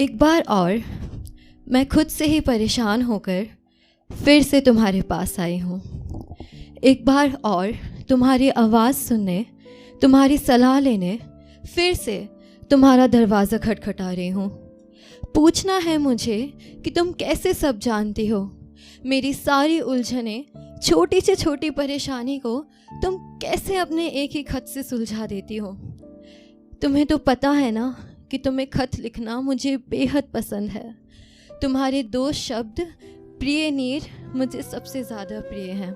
एक बार और मैं खुद से ही परेशान होकर फिर से तुम्हारे पास आई हूँ। एक बार और तुम्हारी आवाज़ सुनने, तुम्हारी सलाह लेने फिर से तुम्हारा दरवाज़ा खटखटा रही हूँ। पूछना है मुझे कि तुम कैसे सब जानती हो। मेरी सारी उलझने, छोटी से छोटी परेशानी को तुम कैसे अपने एक ही खत से सुलझा देती हो। तुम्हें तो पता है ना कि तुम्हें खत लिखना मुझे बेहद पसंद है। तुम्हारे 2 शब्द प्रिय नीर मुझे सबसे ज़्यादा प्रिय हैं।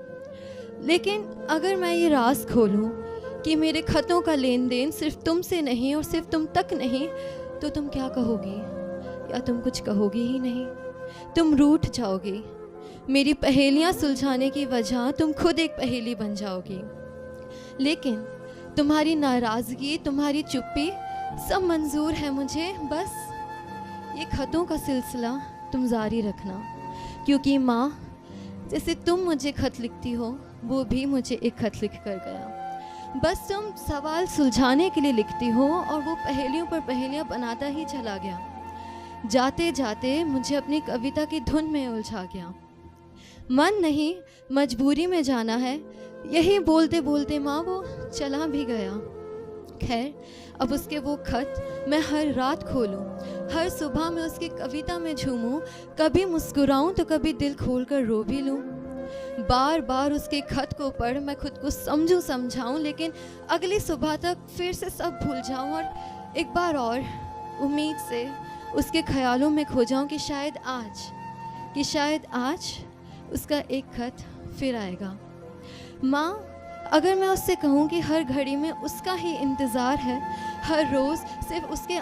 लेकिन अगर मैं ये राज खोलूं कि मेरे खतों का लेन देन सिर्फ तुमसे नहीं और सिर्फ तुम तक नहीं, तो तुम क्या कहोगी? या तुम कुछ कहोगी ही नहीं? तुम रूठ जाओगी। मेरी पहेलियाँ सुलझाने की वजह तुम खुद एक पहेली बन जाओगी। लेकिन तुम्हारी नाराज़गी, तुम्हारी चुप्पी सब मंजूर है मुझे। बस ये खतों का सिलसिला तुम जारी रखना, क्योंकि माँ, जैसे तुम मुझे खत लिखती हो वो भी मुझे एक खत लिख कर गया। बस तुम सवाल सुलझाने के लिए लिखती हो और वो पहेलियों पर पहेलियाँ बनाता ही चला गया। जाते जाते मुझे अपनी कविता की धुन में उलझा गया। मन नहीं, मजबूरी में जाना है, यही बोलते बोलते माँ वो चला भी गया। खैर, अब उसके वो खत मैं हर रात खोलूं, हर सुबह मैं उसकी कविता में झूमूं, कभी मुस्कुराऊं तो कभी दिल खोलकर रो भी लूं। बार बार उसके खत को पढ़ मैं खुद को समझाऊं, लेकिन अगली सुबह तक फिर से सब भूल जाऊं और एक बार और उम्मीद से उसके ख्यालों में खो जाऊं कि शायद आज उसका एक खत फिर आएगा। माँ, अगर मैं उससे कहूँ कि हर घड़ी में उसका ही इंतज़ार है, हर रोज़ सिर्फ उसके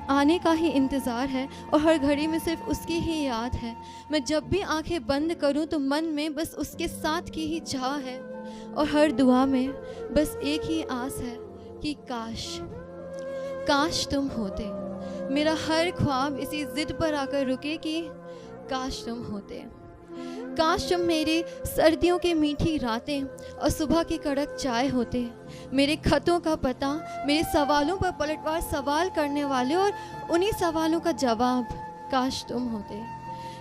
आने का ही इंतज़ार है और हर घड़ी में सिर्फ उसकी ही याद है, मैं जब भी आंखें बंद करूँ तो मन में बस उसके साथ की ही चाह है और हर दुआ में बस एक ही आस है कि काश तुम होते। मेरा हर ख्वाब इसी ज़िद पर आकर रुके कि काश तुम होते। काश तुम मेरी सर्दियों की मीठी रातें और सुबह की कड़क चाय होते। मेरे खतों का पता, मेरे सवालों पर पलटवार सवाल करने वाले और उन्हीं सवालों का जवाब काश तुम होते।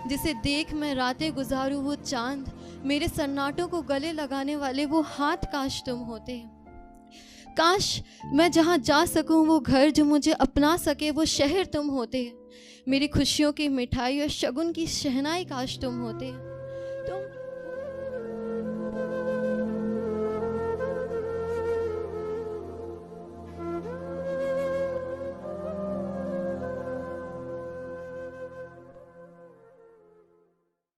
जिसे देख मैं रातें गुजारूं वो चांद, मेरे सन्नाटों को गले लगाने वाले वो हाथ काश तुम होते। काश मैं जहाँ जा सकूं वो घर जो मुझे अपना सके वो शहर तुम होते। मेरी खुशियों की मिठाई और शगुन की शहनाई काश तुम होते।